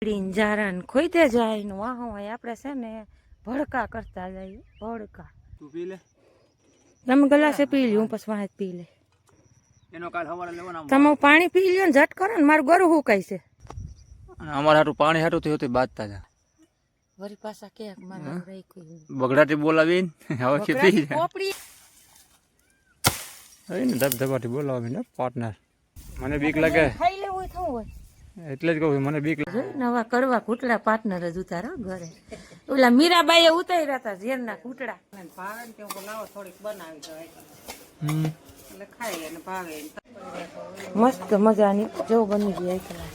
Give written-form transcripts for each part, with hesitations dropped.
જારાન ખોઈતે જાય ને વાહો હોય આપણે છે ને ભડકા કરતા જઈએ ભડકા. તું પી લે. તમે ગ્લાસે પી લ્યો, હું પછી વાહ પી લે. એનો કાલ સવારે લેવાનો. તમે પાણી પી લ્યો ને ઝટ કરો ને, મારું ગરું હુકાય છે. અમારે હાટું પાણી હાટું થયું હતું બાજતા હતા. વરી પાછા કે મારે રાખ્યું બગડાટી બોલાવીને હવે કે પી જાય. પોપડી હવે ને ધબધબાટી બોલાવીને પાર્ટનર. મને બીક લાગે ખાઈ લેવું થવું હોય એટલે જ કહું મને બીક લાગે. નવા કરવા કૂટડા પાર્ટનર જ ઉતારો ઘરે. ઓલા મીરાબાઈએ ઉતાર્યા હતા ઝેરના કૂટડા. ભાવે ને તેવું લાવો થોડીક બનાવી દો એટલે ખાઈ અને ભાવે મસ્ત મજાની જો બની ગઈ એકલા.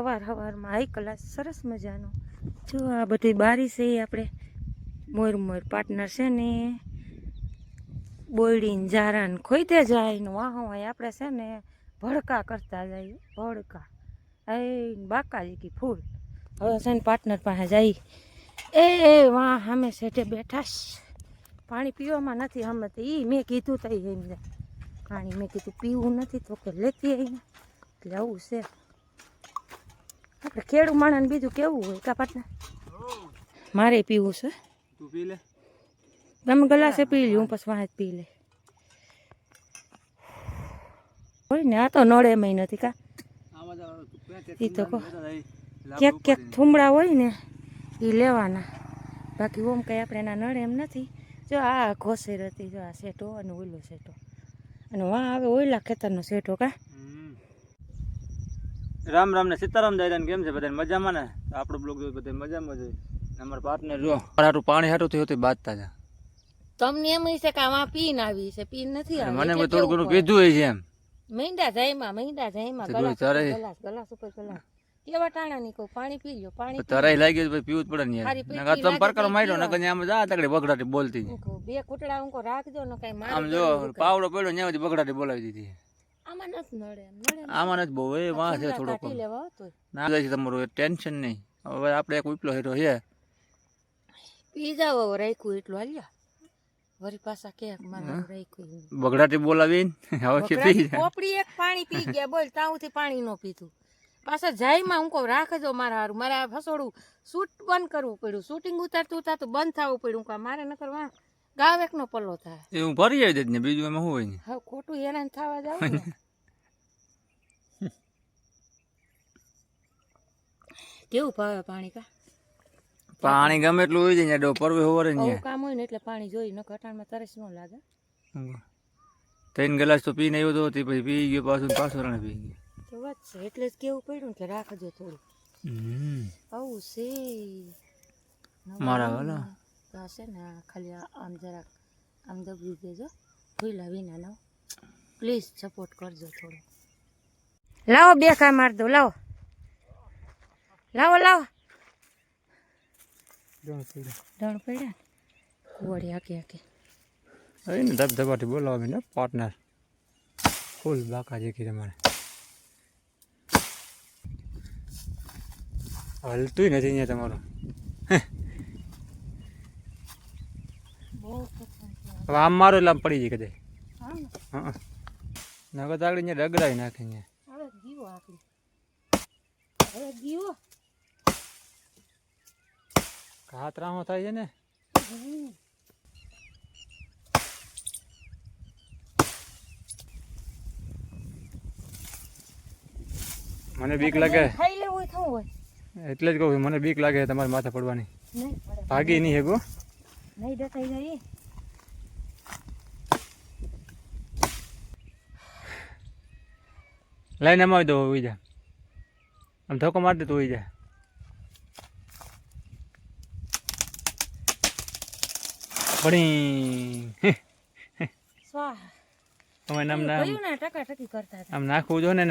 હવાર હવારમાં હાઈ ક્લાસ સરસ મજાનો જો આ બધી બારી છે એ આપણે મોર મોર પાર્ટનર છે ને બોયડીને જારાને ખોઈતે જાય ને વાહો હોય આપણે છે ને ભડકા કરતા જઈએ ભડકા એ બાકાજી કી ફૂલ. હવે છે ને પાર્ટનર પાસે જઈ એ વાહ અમે સેઠે બેઠા પાણી પીવામાં નથી અમે તો એ મેં કીધું તો એમને પાણી મેં કીધું પીવું નથી તો કે લેતી આવીને એટલે આવું છે. આપણે ખેડૂ માણસ બીજું કેવું હોય કા પાટના મારે પીવું છે. તું પી લે. તમે ગ્લાસે પી લ્યો, હું પછી વાહ પી લે. હોય ને આ તો નળે એમ નથી કા એ તો કહો ક્યાંક ક્યાંક થુમડા હોય ને એ લેવાના, બાકી ઓમ કંઈ આપણે એના નળે એમ નથી. જો આ ઘોસેર હતી જો આ સેટો અને ઓઈલો સેટો અને વાં આવે ઓઈલા ખેતરનો સેટો કા. રામ રામ ને સીતારામ દાદા કેમ છે બધા મજામાં ને? આપણો બ્લોગ જોઈ બધા મજામાં જ હોય. અમારા પાર્ટનર જો હાટું પાણી હાટું થયું હતું બાજતા હતા. તમને એમ છે કે આમાં પીને આવી છે, પીને નથી આવી. મને થોડું ઘણું કીધું હોય છે એમ મહિંડા જાયમાં ગલાસ ઉપર ગલાસ કેવા ટાણા ની કહું પાણી પી લ્યો. પાણી તરાઈ લાગી ભાઈ પીવું જ પડે ને યાર. તમે પરકર માર્યો ને કઈ આમ જા તકડી બગડાટી બોલતી બે કુટડા ઊંકો રાખજો ને કઈ માર આમ જો પાવડો પડ્યો ને બગડાટી બોલાવી દીધી. આમાં નથી નડે આમાં નથી બહુ એ વાં છે થોડોક ના જાય છે તમારું ટેન્શન નહીં. હવે આપણે એક ઉપલો હેરો છે પી જાવ રાખ્યું એટલું હાલ્યા વરી પાછા કે મારે રાખ્યું બગડાટી બોલાવીને હવે કે પી જાય. પોપડી એક પાણી પી ગયા બોલ તાઉથી પાણી નો પીધું પાછા જાયમાં હું કહું રાખજો મારા હારું. મારે આ ફસોડું શૂટ બંધ કરવું પડ્યું, શૂટિંગ ઉતારતું ઉતારતું બંધ થવું પડ્યું. કા મારે ન કરવા ગાવ એકનો પલ્લો થાય એ હું ભરી આવી દે ને બીજું એમાં શું હોય ને હવે ખોટું હેરાન થવા જાવ ને. કેવું ભાવે પાણી કા? પાણી ગમે એટલું હોય જાય ડો પરવે હોવરે ને કામ હોય ને એટલે પાણી જોઈ ન કટાણમાં તરસ ન લાગે. 3 ગ્લાસ તો પીને આવ્યો તો પછી પી ગયો પાછો રાણે પી ગયો તો વાત છે એટલે જ કેવું પડ્યું કે રાખજો થોડું. આવું છે મારા વાલા છે ને ખાલી આમ જરાક આમ દબી દેજો ભૂલા વિના નો પ્લીઝ સપોર્ટ કરજો થોડો. લાવો બે કા માર દો લાવો લાવો લાવો ડણ પડ્યા કુવાડી આકે આકે હવે ને ધબધબાટી બોલાવી ને પાર્ટનર ફૂલ બાકાજી કી તમારે હલતું નથી અહીંયા તમારું. હવે આમ મારો એટલે આમ પડી જાય કદાચ. હા નગર આગળ અહીંયા રગડાવી નાખે અહીંયા. હવે દીવો આકડી હવે દીવો કાતરામાં થાય છે ને. મને બીક લાગે ખાઈ લેવું થવું હોય એટલે જ કહું મને બીક લાગે તમારી માથે પડવાની. ભાગી નહીં હેગો નહીં દેખાઈ જાય લાઈને એમાં દો ઉઈ જા આમ ધક્કો મારી દે તો ઉઈ જાય. બણી સ્વાહા હવે આમ ના કયું ને ટકાટકી કરતા હતા. આમ નાખવું જો ને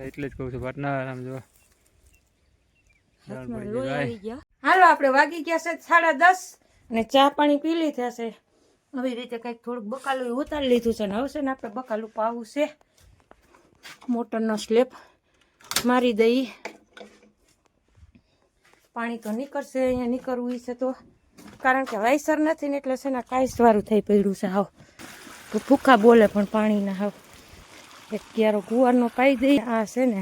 એટલે જ કહું છું પાર્ટનર આમ જો હાથમાં લોહી આવી ગયા. હાલો આપણે વાગી ગયા છે 10:30 અને ચા પાણી પી લીધા છે. આવી રીતે કંઈક થોડુંક બકાલું ઉતારી લીધું છે ને હવે છે ને આપણે બકાલું પાવું છે. મોટરનો સ્લેપ મારી દઈ. પાણી તો નીકળશે, અહીંયા નીકળવું છે તો, કારણ કે વાયસર નથી ને એટલે છે ને કાંઈસવાળું થઈ પડ્યું છે. હાવ તો ભૂખા બોલે પણ પાણી ના હાવ. એક ક્યારો ગુવારનો પાઈ દઈ. આ છે ને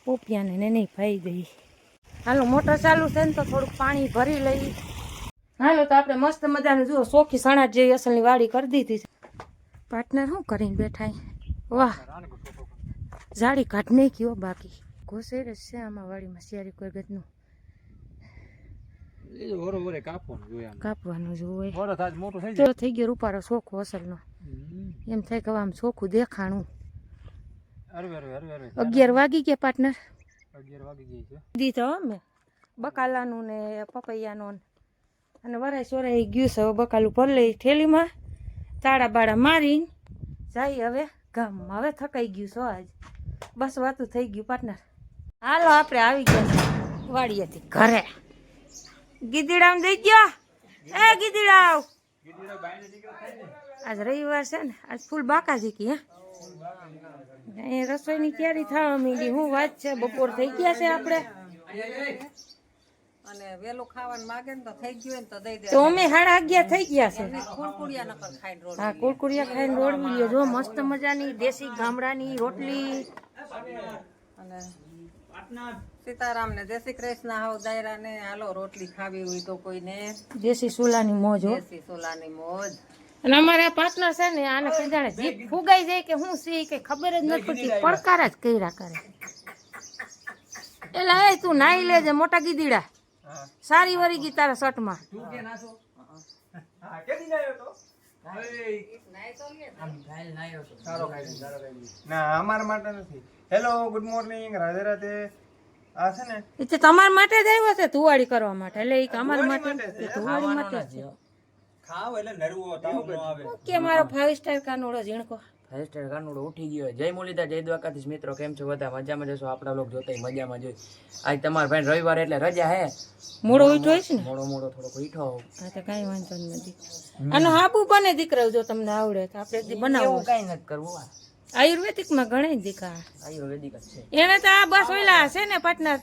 પોપિયાને ને નહીં પાઈ દઈ. હાલો મોટર ચાલુ છે ને તો થોડુંક પાણી ભરી લઈ. હાલો તો આપણે મસ્ત મજાનું જુઓ ચોખી સણાટ જેવી અસલની વાડી કરી દીધી છે. પાર્ટનર શું કરીને બેઠા? વાહ, જાડી કાઢ નહીં કયો બાકી ઘોસેર જ છે આમાં વાડીમાં. શિયારી કોઈ ગતનું કાપવાનું જોવે તો થઈ ગયો રૂપારો ચોખ્ખો અસલનો. એમ થાય કે આમ ચોખ્ખું દેખાણું. 11 વાગી ગયા પાર્ટનર. 11 વાગી ગઈ છે. દીધો અમે બકાલાનું ને પપૈયાનું અને વરાય સોરાઈ ગયું છે. હવે બકાલું ભરી લઈ થેલીમાં, તાળા બાળા મારીને જાય હવે ગામમાં. હવે થકાઈ ગયું છો આજ, બસ વાતું થઈ ગયું પાર્ટનર. હાલો આપણે આવી ગયા છે વાડીએથી ઘરે. ગીદીડામ દઈ ગયો. એ ગીદીડાવ, આજ રવિવાર છે ને, આજ ફૂલ બાકાજી કી. હે રસોઈની તૈયારી થવા માંડી. હું વાત છે, બપોર થઈ ગયા છે આપણે. અને વેલું ખાવાનું માંગે ને તો થઈ ગયું ને તો દઈ દે. તો અમે 11:30 થઈ ગયા છે. કુરકુરિયા નકર ખાઈને રોડ. હા, કુરકુરિયા ખાઈને રોડવી લ્યો. જો મસ્ત મજાની દેશી ગામડાની રોટલી. અને સીતારામ ને જય શ્રી કૃષ્ણ. હાવ દાયરા ને હાલો રોટલી ખાવી હોય તો કોઈને દેશી સુલાની મોજ હો. દેશી સોલાની મોજ. અને અમારા પાર્ટનર છે ને, આને કઈ જાણે જીભ ફુગાઈ જાય કે હું સી કે ખબર જ નથી પડતી. પડકાર જ કર્યા કરે. એલા એ તું નાઈ લેજે મોટા ગીદીડા. સારી વરી ગઈ તારા શર્ટમાં. ના અમારા માટે નથી. Hello, good morning, Radhe Radhe. આ છે ને એ તો તમારા માટે જ આવ્યો છે ધુવાડી કરવા માટે. એટલે એ અમારા માટે ધુવાડી માટે જ છે. ખાવ એટલે નરવો તાવ ન આવે. કે મારો 5 સ્ટાર કાનોડો ઝીણકો. 5 સ્ટાર કાનુડો ઉઠી ગયો. જય મુરલીધર, જય દ્વારકાધીશ. મિત્રો કેમ છો બધા? મજામાં જશો? આપણા લોક જોતા મજામાં જોઈ. આજ તમારા ભાઈ રવિવાર એટલે રજા હે. મોડો ઉઠ્યો છે ને? મોડો થોડોક ઉઠ્યો. હા તો કાંઈ વાંધો નથી. આનો હાબુ બને દીકરા, જો તમને આવડે તો આપણે બનાવવું. કઈ નથી કરવું. આયુર્વેદિક માં ઘણી દીકા આયુર્વેદિક જ છે. એને તો આ બસ ઓલા છે ને પાર્ટનર,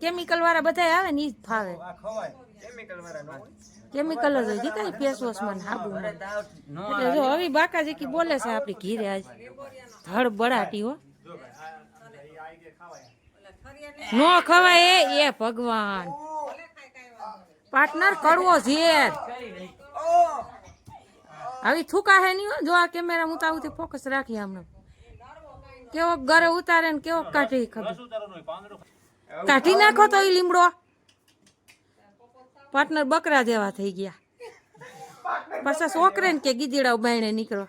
કેમિકલ વાળા બધા આવે ને ઈ જ ફાવે. કેમિકલ જ હોય દીકા ફેસ વોશ માં હાબુ માં. એટલે જો હવે બાકાજી કી બોલે છે આપડી ઘીરે આજ ધડ બડાટી હો. નો ખવાય એ ભગવાન. પાર્ટનર કડવો ઝેર. હવે થૂકા હે નહીં. જો આ કેમેરા હું તાવથી ફોકસ રાખી આમને. કેવો ઘરે ઉતારે ને કેવો કાઢી ખબર. કાઢી નાખો તો એ લીમડો. પાર્ટનર બકરા જેવા થઈ ગયા. પાછા છોકરે ને કે ગીદીડાઓ બાયણે નીકળો.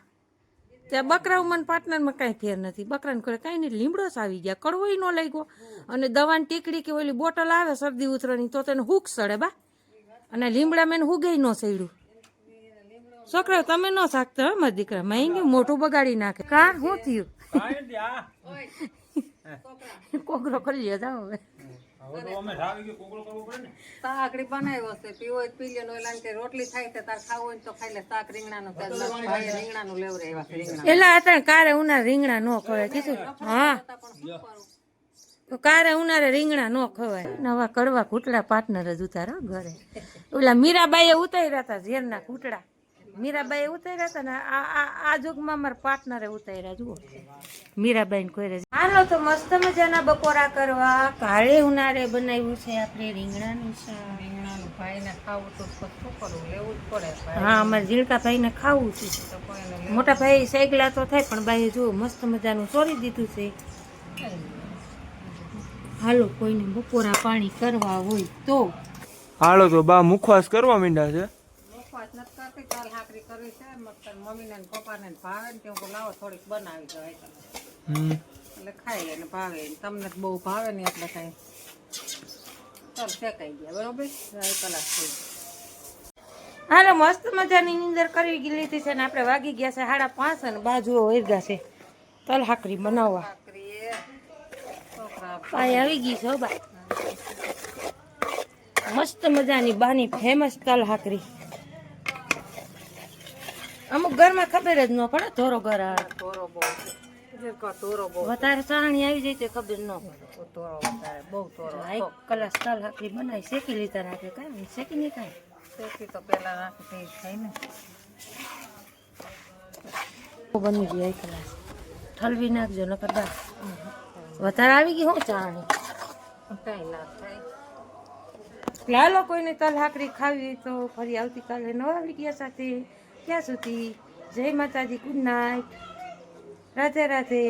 ત્યાં બકરા મને પાર્ટનરમાં કાંઈ ફેર નથી. બકરાને કરે કાંઈ નહીં, લીમડો જ આવી ગયા. કડવોય ન લઈ ગયો. અને દવાની ટીકડી કે ઓલી બોટલ આવે શરદી ઉતરવાની તો તેને હુક સડે બા. અને લીમડા મેં હુગે ન સડ્યું. છોકરા તમે ન શાકતા મારા દીકરા માંગી મોઢું બગાડી નાખે. કા શું થયું? કોકરો કરી લે જાવ હવે. શાક બનાવ્યો છે, પીવો હોય પી લે. ઓલા કે રોટલી થાય છે તાર ખાવું હોય તો ખાઈ લે. શાક રીંગણાનું ભાઈ રીંગણાનું લેવરે એવા રીંગણા. એલા હતા કારે ઉનાળે રીંગણા ન ખવાય કીધું. હા તો કારે ઉનાળે રીંગણા ન ખવાય. નવા કડવા ઘૂંટડા પાર્ટનર જ ઉતારો ઘરે. ઓલા મીરાબાઈએ ઉતાર્યા હતા ઝેરના ઘૂંટડા. મીરાબાઈ ઉતાર્યા હતા ને આ યુગમાં મારા પાર્ટનરે ઉતાર્યા. જુઓ મીરાબાઈ કોઈ. હાલો તો મસ્ત મજાના બપોરા કરવા. કાળે ઉનાળે બનાવ્યું છે આપણે રીંગણાનું શાક. રીંગણાનું ભાઈને ખાવું તો શું કરવું, લેવું જ પડે. હા, અમારે ઝીણકા ભાઈને ખાવું છે. તો કોઈને મોટા ભાઈ સૈગલા તો થાય પણ બાઈ જુઓ મસ્ત મજાનું ચોરી દીધું છે. હાલો કોઈને બપોરા પાણી કરવા હોય તો હાલો તો બા મુખવાસ કરવા માંડ્યા છે. મુખવાસ નથી કરતી, ચાલ હાકરી કરવી છે. મમ્મીને ને પપ્પાને ભાવે ને તે લાવો થોડીક બનાવી દો એટલે ખાઈ લે ને ભાવે. તમને બહુ ભાવે ને એટલે કઈ ચાલ શેકાઈ ગયા. બરોબર, 2 કલાક થઈ. હાલો મસ્ત મજાની નીંદર કરી લીધી છે ને આપણે વાગી ગયા છે 5:30 અને બાજુઓ વેરગા છે તલ હાકરી બનાવવા. ભાખરી છોકરા પાય આવી ગઈ છે હો બા. મસ્ત મજાની બાની ફેમસ તલ હાકરી. અમુક ઘરમાં ખબર જ ન પડે ધોરો ઘર આવે. તોરો બહુ તોરો બહુ વધારે ચાણી આવી જાય તો ખબર ન પડે. તોરો વધારે બહુ તોરો એક કલાક તલ હાકરી બનાવી શેકી લીધા નાખે કાંઈ શેકી નહીં કાંઈ. શેકી તો પેલા નાખી થાય ને બની ગઈ એક કલાક ઠલવી નાખજો નકર બા વધારે આવી ગઈ હું ચાણી. કઈ ના થાય. લાલો કોઈને તલ હાકરી ખાવી હોય તો ફરી આવતીકાલે નવા વિડીયો સાથે ત્યાં સુધી જય માતાજી, ગુડ નાઇટ, રાધે રાધે.